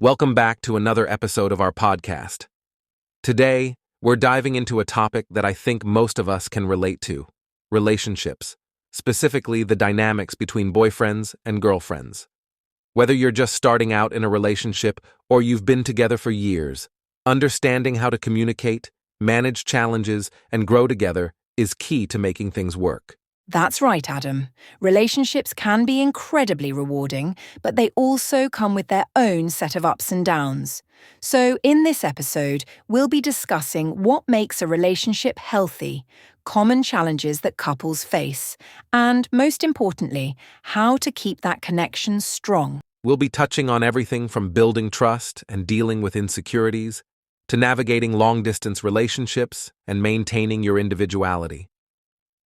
Welcome back to another episode of our podcast. Today, we're diving into a topic that I think most of us can relate to: relationships, specifically the dynamics between boyfriends and girlfriends. Whether you're just starting out in a relationship or you've been together for years, understanding how to communicate, manage challenges, and grow together is key to making things work. That's right, Adam. Relationships can be incredibly rewarding, but they also come with their own set of ups and downs. So, in this episode, we'll be discussing what makes a relationship healthy, common challenges that couples face, and, most importantly, how to keep that connection strong. We'll be touching on everything from building trust and dealing with insecurities, to navigating long-distance relationships and maintaining your individuality.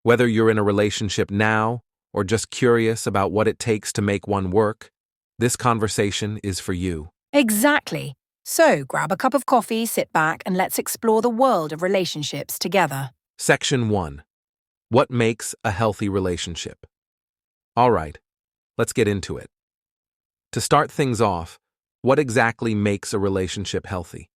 Whether you're in a relationship now or just curious about what it takes to make one work, this conversation is for you. Exactly. So, grab a cup of coffee, sit back, and let's explore the world of relationships together. Section 1. What makes a healthy relationship? All right, let's get into it. To start things off, what exactly makes a relationship healthy?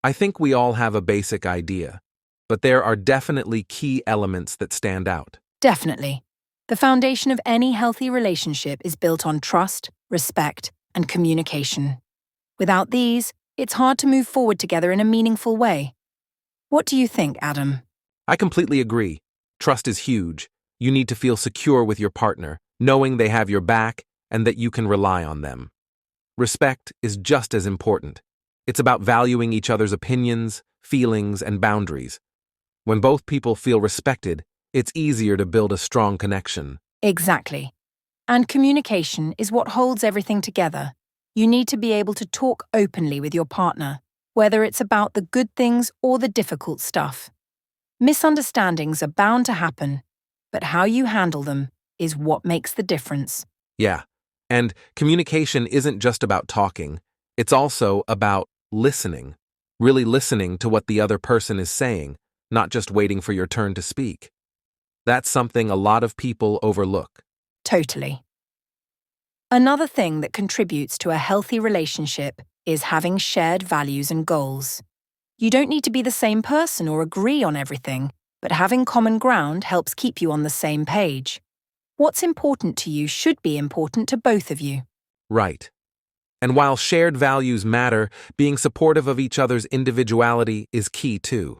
I think we all have a basic idea, but there are definitely key elements that stand out. Definitely. The foundation of any healthy relationship is built on trust, respect, and communication. Without these, it's hard to move forward together in a meaningful way. What do you think, Adam? I completely agree. Trust is huge. You need to feel secure with your partner, knowing they have your back and that you can rely on them. Respect is just as important. It's about valuing each other's opinions, feelings, and boundaries. When both people feel respected, it's easier to build a strong connection. Exactly. And communication is what holds everything together. You need to be able to talk openly with your partner, whether it's about the good things or the difficult stuff. Misunderstandings are bound to happen, but how you handle them is what makes the difference. Yeah, and communication isn't just about talking. It's also about listening, really listening to what the other person is saying, not just waiting for your turn to speak. That's something a lot of people overlook. Totally. Another thing that contributes to a healthy relationship is having shared values and goals. You don't need to be the same person or agree on everything, but having common ground helps keep you on the same page. What's important to you should be important to both of you. Right. And while shared values matter, being supportive of each other's individuality is key too.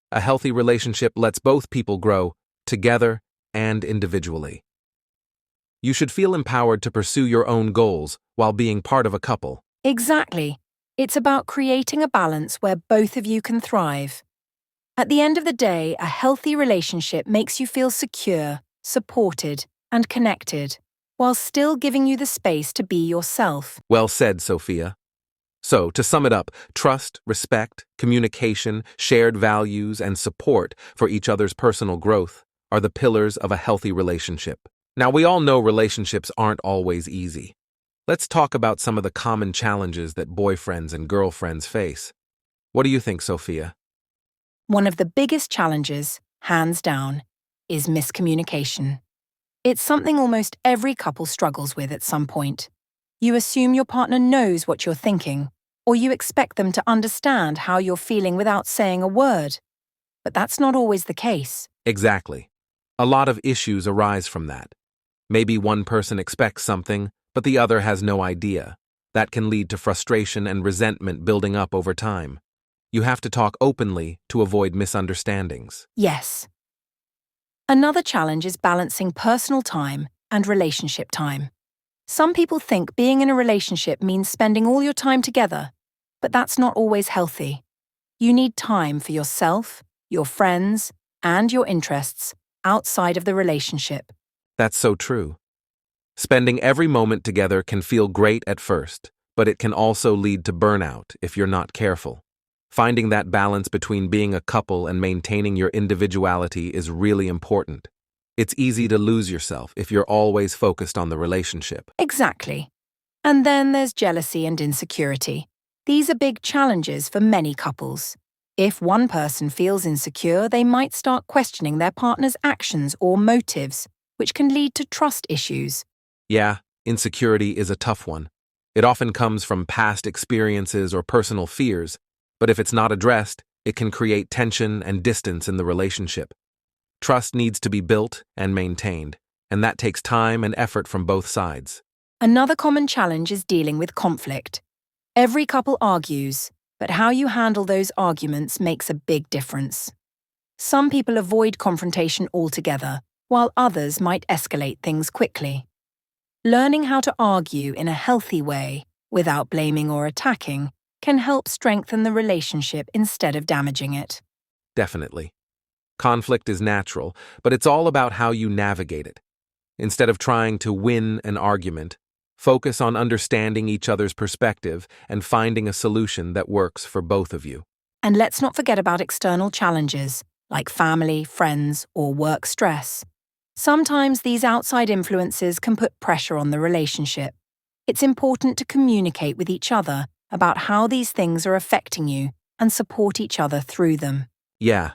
A healthy relationship lets both people grow, together and individually. You should feel empowered to pursue your own goals while being part of a couple. Exactly. It's about creating a balance where both of you can thrive. At the end of the day, a healthy relationship makes you feel secure, supported, and connected, while still giving you the space to be yourself. Well said, Sophia. So, to sum it up, trust, respect, communication, shared values, and support for each other's personal growth are the pillars of a healthy relationship. Now, we all know relationships aren't always easy. Let's talk about some of the common challenges that boyfriends and girlfriends face. What do you think, Sophia? One of the biggest challenges, hands down, is miscommunication. It's something almost every couple struggles with at some point. You assume your partner knows what you're thinking, or you expect them to understand how you're feeling without saying a word. But that's not always the case. Exactly. A lot of issues arise from that. Maybe one person expects something, but the other has no idea. That can lead to frustration and resentment building up over time. You have to talk openly to avoid misunderstandings. Yes. Another challenge is balancing personal time and relationship time. Some people think being in a relationship means spending all your time together, but that's not always healthy. You need time for yourself, your friends, and your interests outside of the relationship. That's so true. Spending every moment together can feel great at first, but it can also lead to burnout if you're not careful. Finding that balance between being a couple and maintaining your individuality is really important. It's easy to lose yourself if you're always focused on the relationship. Exactly. And then there's jealousy and insecurity. These are big challenges for many couples. If one person feels insecure, they might start questioning their partner's actions or motives, which can lead to trust issues. Yeah, insecurity is a tough one. It often comes from past experiences or personal fears, but if it's not addressed, it can create tension and distance in the relationship. Trust needs to be built and maintained, and that takes time and effort from both sides. Another common challenge is dealing with conflict. Every couple argues, but how you handle those arguments makes a big difference. Some people avoid confrontation altogether, while others might escalate things quickly. Learning how to argue in a healthy way, without blaming or attacking, can help strengthen the relationship instead of damaging it. Definitely. Conflict is natural, but it's all about how you navigate it. Instead of trying to win an argument, focus on understanding each other's perspective and finding a solution that works for both of you. And let's not forget about external challenges, like family, friends, or work stress. Sometimes these outside influences can put pressure on the relationship. It's important to communicate with each other about how these things are affecting you and support each other through them. Yeah,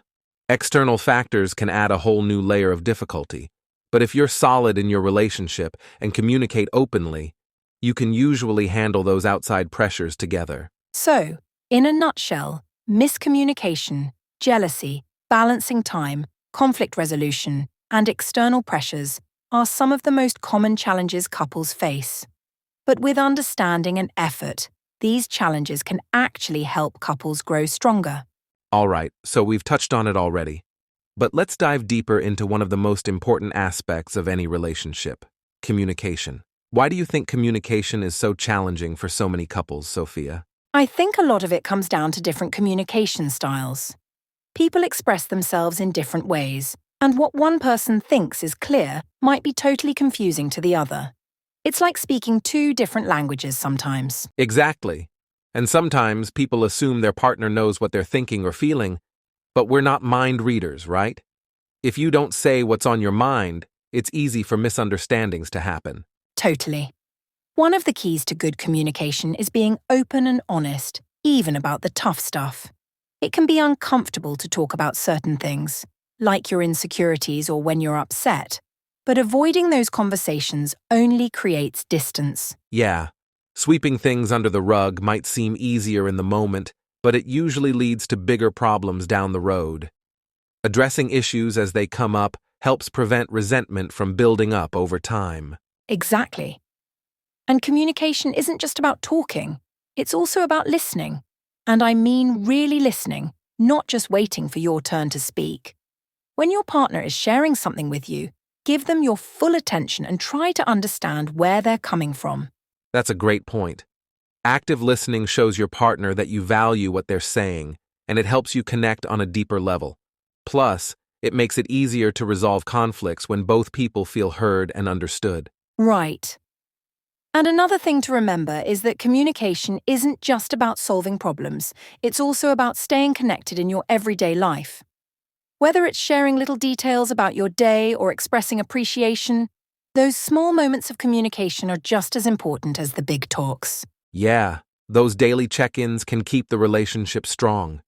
external factors can add a whole new layer of difficulty, but if you're solid in your relationship and communicate openly, you can usually handle those outside pressures together. So, in a nutshell, miscommunication, jealousy, balancing time, conflict resolution, and external pressures are some of the most common challenges couples face. But with understanding and effort, these challenges can actually help couples grow stronger. All right, so we've touched on it already. But let's dive deeper into one of the most important aspects of any relationship: communication. Why do you think communication is so challenging for so many couples, Sophia? I think a lot of it comes down to different communication styles. People express themselves in different ways, and what one person thinks is clear might be totally confusing to the other. It's like speaking two different languages sometimes. Exactly. And sometimes people assume their partner knows what they're thinking or feeling, but we're not mind readers, right? If you don't say what's on your mind, it's easy for misunderstandings to happen. Totally. One of the keys to good communication is being open and honest, even about the tough stuff. It can be uncomfortable to talk about certain things, like your insecurities or when you're upset, but avoiding those conversations only creates distance. Yeah, sweeping things under the rug might seem easier in the moment, but it usually leads to bigger problems down the road. Addressing issues as they come up helps prevent resentment from building up over time. Exactly. And communication isn't just about talking, it's also about listening. And I mean really listening, not just waiting for your turn to speak. When your partner is sharing something with you, give them your full attention and try to understand where they're coming from. That's a great point. Active listening shows your partner that you value what they're saying, and it helps you connect on a deeper level. Plus, it makes it easier to resolve conflicts when both people feel heard and understood. Right. And another thing to remember is that communication isn't just about solving problems, it's also about staying connected in your everyday life. Whether it's sharing little details about your day or expressing appreciation, those small moments of communication are just as important as the big talks. Yeah, those daily check-ins can keep the relationship strong.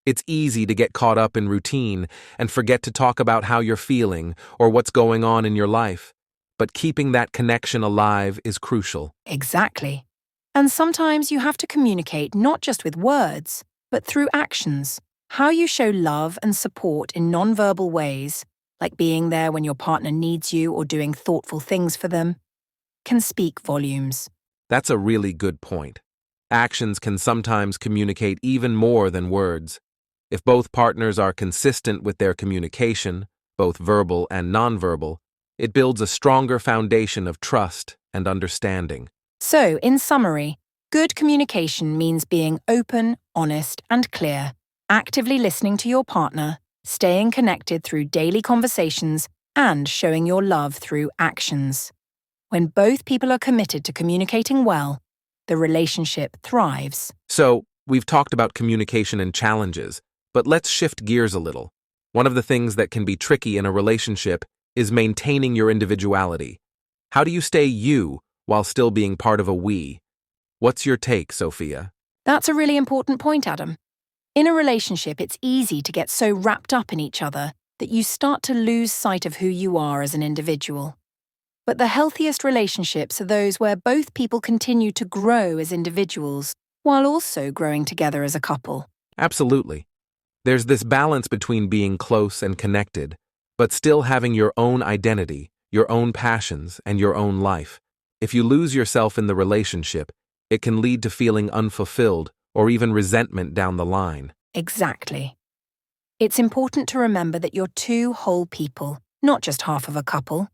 It's easy to get caught up in routine and forget to talk about how you're feeling or what's going on in your life. But keeping that connection alive is crucial. Exactly. And sometimes you have to communicate not just with words, but through actions. How you show love and support in non-verbal ways, like being there when your partner needs you or doing thoughtful things for them, can speak volumes. That's a really good point. Actions can sometimes communicate even more than words. If both partners are consistent with their communication, both verbal and nonverbal, it builds a stronger foundation of trust and understanding. So, in summary, good communication means being open, honest, and clear, actively listening to your partner, staying connected through daily conversations, and showing your love through actions. When both people are committed to communicating well, the relationship thrives. So, we've talked about communication and challenges, but let's shift gears a little. One of the things that can be tricky in a relationship is maintaining your individuality. How do you stay you while still being part of a we? What's your take, Sophia? That's a really important point, Adam. In a relationship, it's easy to get so wrapped up in each other that you start to lose sight of who you are as an individual. But the healthiest relationships are those where both people continue to grow as individuals, while also growing together as a couple. Absolutely. There's this balance between being close and connected, but still having your own identity, your own passions, and your own life. If you lose yourself in the relationship, it can lead to feeling unfulfilled or even resentment down the line. Exactly. It's important to remember that you're two whole people, not just half of a couple.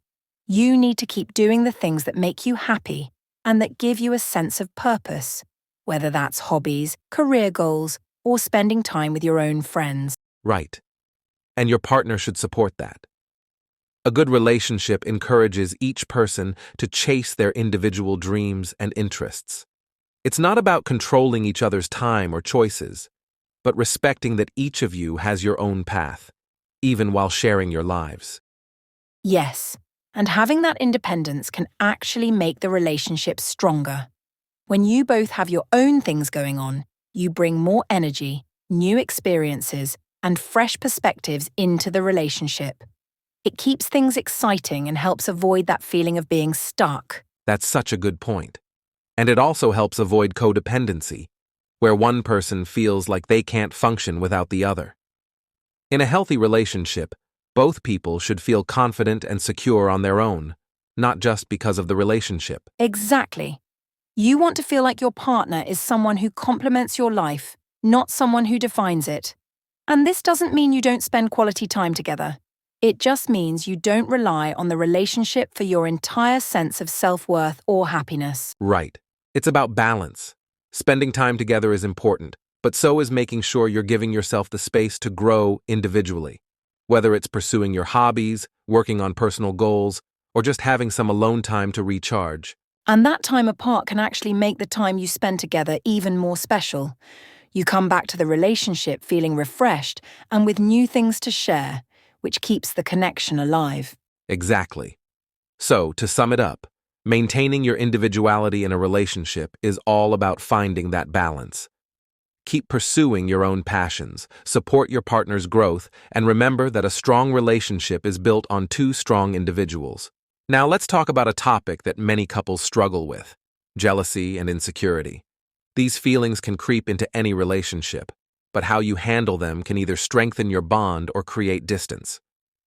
You need to keep doing the things that make you happy and that give you a sense of purpose, whether that's hobbies, career goals, or spending time with your own friends. Right. And your partner should support that. A good relationship encourages each person to chase their individual dreams and interests. It's not about controlling each other's time or choices, but respecting that each of you has your own path, even while sharing your lives. Yes, and having that independence can actually make the relationship stronger. When you both have your own things going on, you bring more energy, new experiences, and fresh perspectives into the relationship. It keeps things exciting and helps avoid that feeling of being stuck. That's such a good point. And it also helps avoid codependency, where one person feels like they can't function without the other. In a healthy relationship, both people should feel confident and secure on their own, not just because of the relationship. Exactly. You want to feel like your partner is someone who complements your life, not someone who defines it. And this doesn't mean you don't spend quality time together. It just means you don't rely on the relationship for your entire sense of self-worth or happiness. Right. It's about balance. Spending time together is important, but so is making sure you're giving yourself the space to grow individually. Whether it's pursuing your hobbies, working on personal goals, or just having some alone time to recharge. And that time apart can actually make the time you spend together even more special. You come back to the relationship feeling refreshed and with new things to share, which keeps the connection alive. Exactly. So, to sum it up, maintaining your individuality in a relationship is all about finding that balance. Keep pursuing your own passions, support your partner's growth, and remember that a strong relationship is built on two strong individuals. Now let's talk about a topic that many couples struggle with: jealousy and insecurity. These feelings can creep into any relationship, but how you handle them can either strengthen your bond or create distance.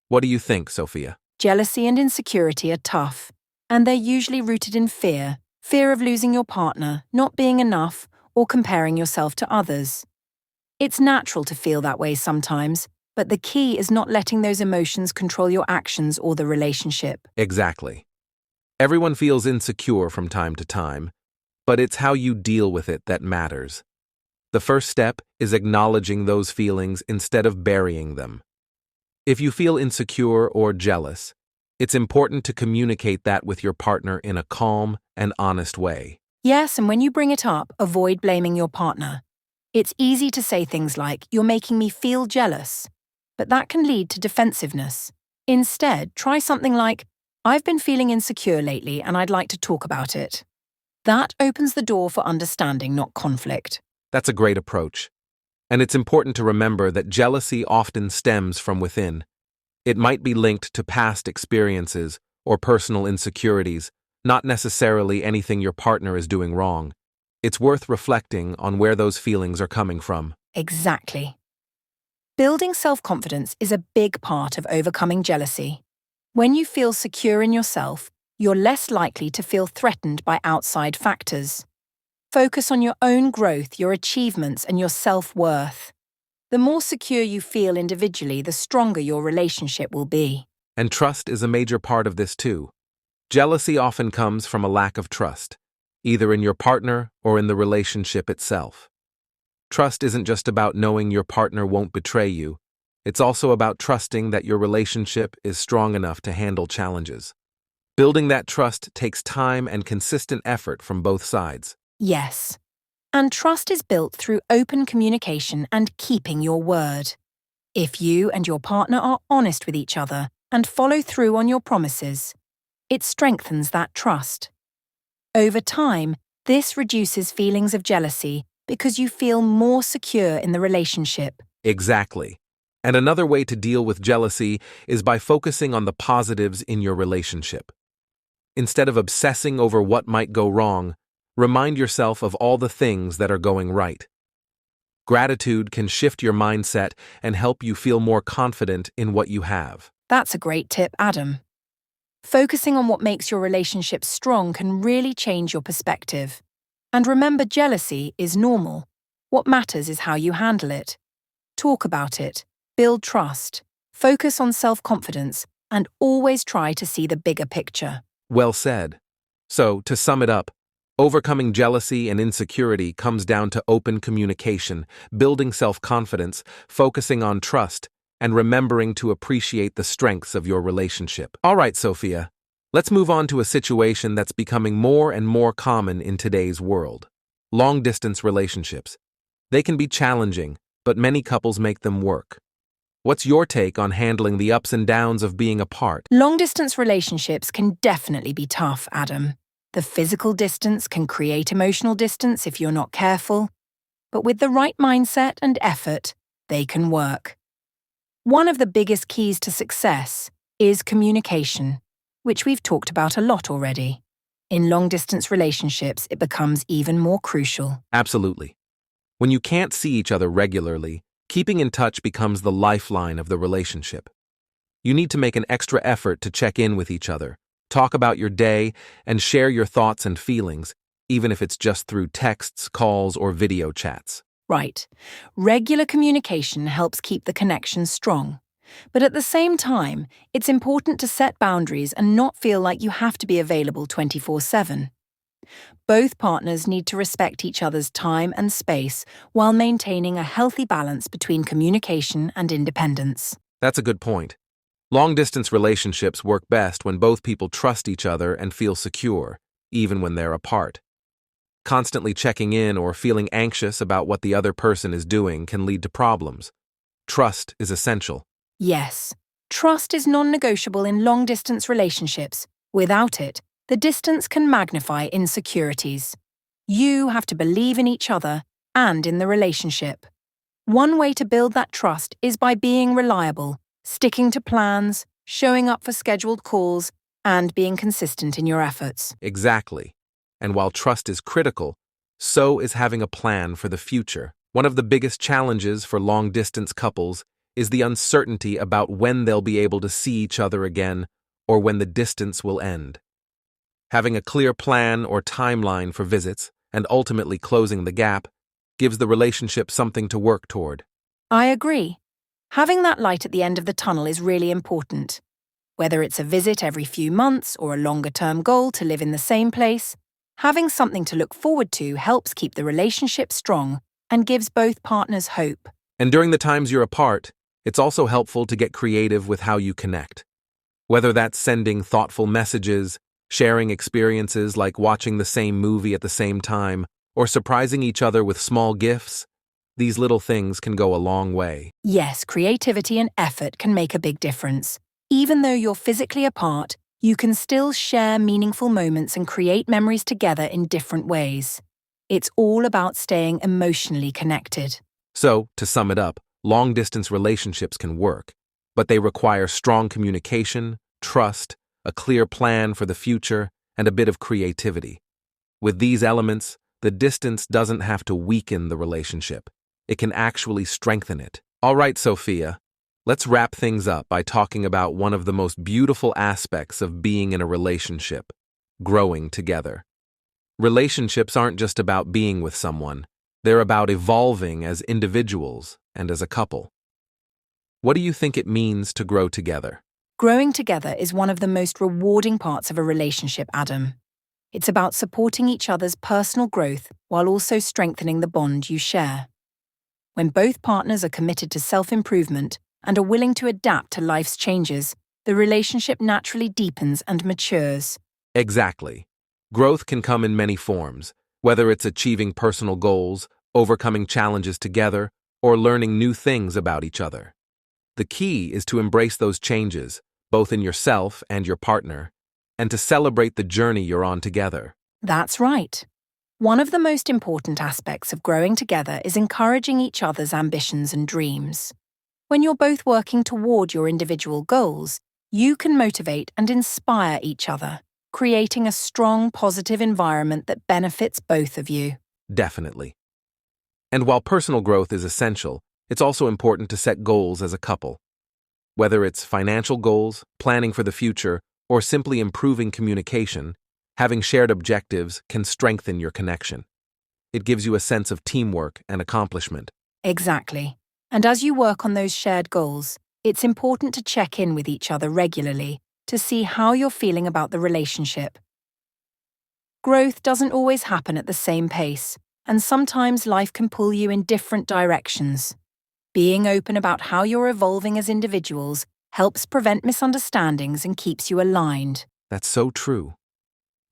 What do you think, Sophia? Jealousy and insecurity are tough, and they're usually rooted in fear of losing your partner, not being enough, or comparing yourself to others. It's natural to feel that way sometimes, but the key is not letting those emotions control your actions or the relationship. Exactly. Everyone feels insecure from time to time, but it's how you deal with it that matters. The first step is acknowledging those feelings instead of burying them. If you feel insecure or jealous, it's important to communicate that with your partner in a calm and honest way. Yes, and when you bring it up, avoid blaming your partner. It's easy to say things like, "You're making me feel jealous," but that can lead to defensiveness. Instead, try something like, "I've been feeling insecure lately and I'd like to talk about it." That opens the door for understanding, not conflict. That's a great approach. And it's important to remember that jealousy often stems from within. It might be linked to past experiences or personal insecurities, not necessarily anything your partner is doing wrong. It's worth reflecting on where those feelings are coming from. Exactly. Building self-confidence is a big part of overcoming jealousy. When you feel secure in yourself, you're less likely to feel threatened by outside factors. Focus on your own growth, your achievements, and your self-worth. The more secure you feel individually, the stronger your relationship will be. And trust is a major part of this too. Jealousy often comes from a lack of trust, either in your partner or in the relationship itself. Trust isn't just about knowing your partner won't betray you. It's also about trusting that your relationship is strong enough to handle challenges. Building that trust takes time and consistent effort from both sides. Yes. And trust is built through open communication and keeping your word. If you and your partner are honest with each other and follow through on your promises, it strengthens that trust. Over time, this reduces feelings of jealousy because you feel more secure in the relationship. Exactly. And another way to deal with jealousy is by focusing on the positives in your relationship. Instead of obsessing over what might go wrong, remind yourself of all the things that are going right. Gratitude can shift your mindset and help you feel more confident in what you have. That's a great tip, Adam. Focusing on what makes your relationship strong can really change your perspective. And remember, jealousy is normal. What matters is how you handle it. Talk about it, build trust, focus on self-confidence, and always try to see the bigger picture. Well said. So, to sum it up, overcoming jealousy and insecurity comes down to open communication, building self-confidence, focusing on trust, and remembering to appreciate the strengths of your relationship. All right, Sophia, let's move on to a situation that's becoming more and more common in today's world. Long-distance relationships. They can be challenging, but many couples make them work. What's your take on handling the ups and downs of being apart? Long-distance relationships can definitely be tough, Adam. The physical distance can create emotional distance if you're not careful, but with the right mindset and effort, they can work. One of the biggest keys to success is communication, which we've talked about a lot already. In long-distance relationships, it becomes even more crucial. Absolutely. When you can't see each other regularly, keeping in touch becomes the lifeline of the relationship. You need to make an extra effort to check in with each other, talk about your day, and share your thoughts and feelings, even if it's just through texts, calls, or video chats. Right. Regular communication helps keep the connection strong. But at the same time, it's important to set boundaries and not feel like you have to be available 24/7. Both partners need to respect each other's time and space while maintaining a healthy balance between communication and independence. That's a good point. Long-distance relationships work best when both people trust each other and feel secure, even when they're apart. Constantly checking in or feeling anxious about what the other person is doing can lead to problems. Trust is essential. Yes, trust is non-negotiable in long-distance relationships. Without it, the distance can magnify insecurities. You have to believe in each other and in the relationship. One way to build that trust is by being reliable, sticking to plans, showing up for scheduled calls, and being consistent in your efforts. Exactly. And while trust is critical, so is having a plan for the future. One of the biggest challenges for long-distance couples is the uncertainty about when they'll be able to see each other again or when the distance will end. Having a clear plan or timeline for visits, and ultimately closing the gap, gives the relationship something to work toward. I agree. Having that light at the end of the tunnel is really important. Whether it's a visit every few months or a longer-term goal to live in the same place, having something to look forward to helps keep the relationship strong and gives both partners hope. And during the times you're apart, it's also helpful to get creative with how you connect. Whether that's sending thoughtful messages, sharing experiences like watching the same movie at the same time, or surprising each other with small gifts, these little things can go a long way. Yes, creativity and effort can make a big difference. Even though you're physically apart, you can still share meaningful moments and create memories together in different ways. It's all about staying emotionally connected. So, to sum it up, long-distance relationships can work, but they require strong communication, trust, a clear plan for the future, and a bit of creativity. With these elements, the distance doesn't have to weaken the relationship. It can actually strengthen it. All right, Sophia, let's wrap things up by talking about one of the most beautiful aspects of being in a relationship: growing together. Relationships aren't just about being with someone. They're about evolving as individuals and as a couple. What do you think it means to grow together? Growing together is one of the most rewarding parts of a relationship, Adam. It's about supporting each other's personal growth while also strengthening the bond you share. When both partners are committed to self-improvement and are willing to adapt to life's changes, the relationship naturally deepens and matures. Exactly. Growth can come in many forms, whether it's achieving personal goals, overcoming challenges together, or learning new things about each other. The key is to embrace those changes, both in yourself and your partner, and to celebrate the journey you're on together. That's right. One of the most important aspects of growing together is encouraging each other's ambitions and dreams. When you're both working toward your individual goals, you can motivate and inspire each other. creating a strong, positive environment that benefits both of you. Definitely. And while personal growth is essential, it's also important to set goals as a couple. Whether it's financial goals, planning for the future, or simply improving communication, having shared objectives can strengthen your connection. It gives you a sense of teamwork and accomplishment. Exactly. And as you work on those shared goals, it's important to check in with each other regularly to see how you're feeling about the relationship. Growth doesn't always happen at the same pace, and sometimes life can pull you in different directions. Being open about how you're evolving as individuals helps prevent misunderstandings and keeps you aligned. That's so true.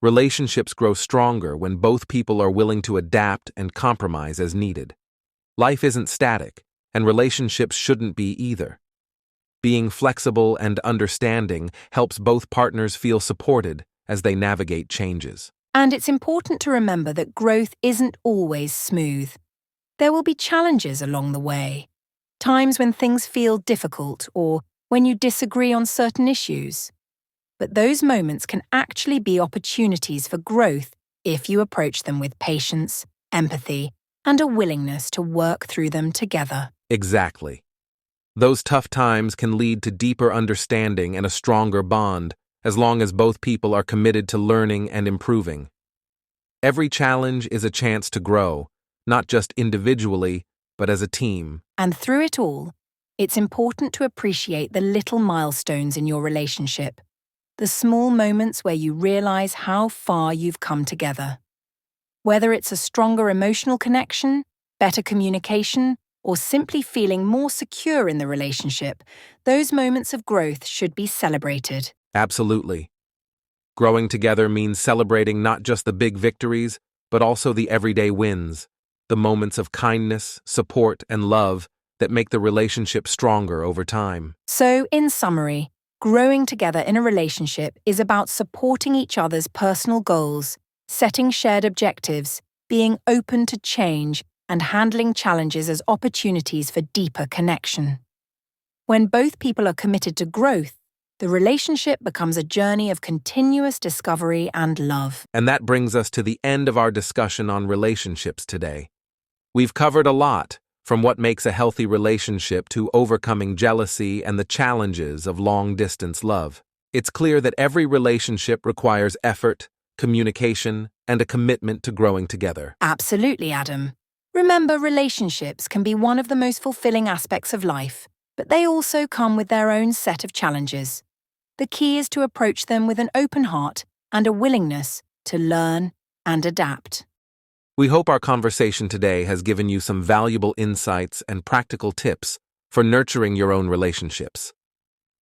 Relationships grow stronger when both people are willing to adapt and compromise as needed. Life isn't static, and relationships shouldn't be either. Being flexible and understanding helps both partners feel supported as they navigate changes. And it's important to remember that growth isn't always smooth. There will be challenges along the way, times when things feel difficult or when you disagree on certain issues. But those moments can actually be opportunities for growth if you approach them with patience, empathy, and a willingness to work through them together. Exactly. Those tough times can lead to deeper understanding and a stronger bond, as long as both people are committed to learning and improving. Every challenge is a chance to grow, not just individually, but as a team. And through it all, it's important to appreciate the little milestones in your relationship, the small moments where you realize how far you've come together. Whether it's a stronger emotional connection, better communication, or simply feeling more secure in the relationship, those moments of growth should be celebrated. Absolutely. Growing together means celebrating not just the big victories, but also the everyday wins, the moments of kindness, support, and love that make the relationship stronger over time. So, in summary, growing together in a relationship is about supporting each other's personal goals, setting shared objectives, being open to change, and handling challenges as opportunities for deeper connection. When both people are committed to growth, the relationship becomes a journey of continuous discovery and love. And that brings us to the end of our discussion on relationships today. We've covered a lot, from what makes a healthy relationship to overcoming jealousy and the challenges of long-distance love. It's clear that every relationship requires effort, communication, and a commitment to growing together. Absolutely, Adam. Remember, relationships can be one of the most fulfilling aspects of life, but they also come with their own set of challenges. The key is to approach them with an open heart and a willingness to learn and adapt. We hope our conversation today has given you some valuable insights and practical tips for nurturing your own relationships.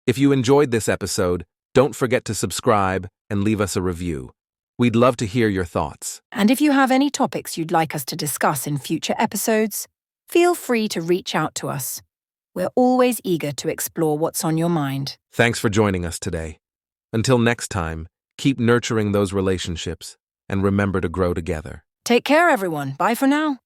If you enjoyed this episode, don't forget to subscribe and leave us a review. We'd love to hear your thoughts. And if you have any topics you'd like us to discuss in future episodes, feel free to reach out to us. We're always eager to explore what's on your mind. Thanks for joining us today. Until next time, keep nurturing those relationships and remember to grow together. Take care, everyone. Bye for now.